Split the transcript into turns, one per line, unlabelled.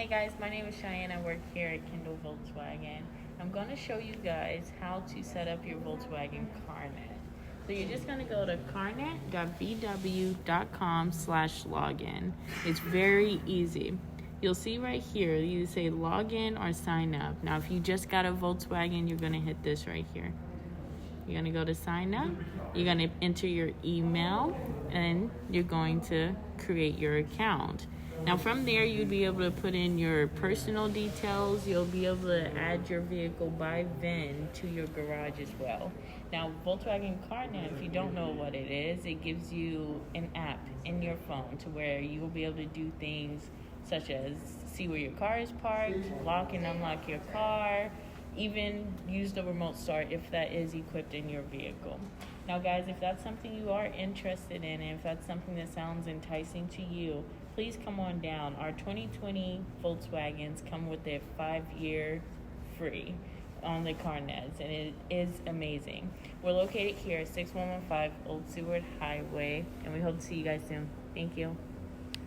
Hey guys, my name is Cheyenne. I work here at Kendall Volkswagen. I'm going to show you guys how to set up your Volkswagen CarNet. So you're just going to go to carnet.vw.com/login. It's very easy. You'll see right here, you say login or sign up. Now if you just got a Volkswagen, you're going to hit this right here. You're going to go to sign up. You're going to enter your email and you're going to create your account. Now from there, you'd be able to put in your personal details. You'll be able to add your vehicle by VIN to your garage as well. Now Volkswagen CarNet, if you don't know what it is, it gives you an app in your phone to where you will be able to do things such as see where your car is parked, lock and unlock your car, even use the remote start if that is equipped in your vehicle. Now guys, if that's something you are interested in and if that's something that sounds enticing to you, please come on down. Our 2020 Volkswagens come with their 5-year free on the CarNets, and it is amazing. We're located here at 6115 Old Seward Highway, and we hope to see you guys soon. Thank you.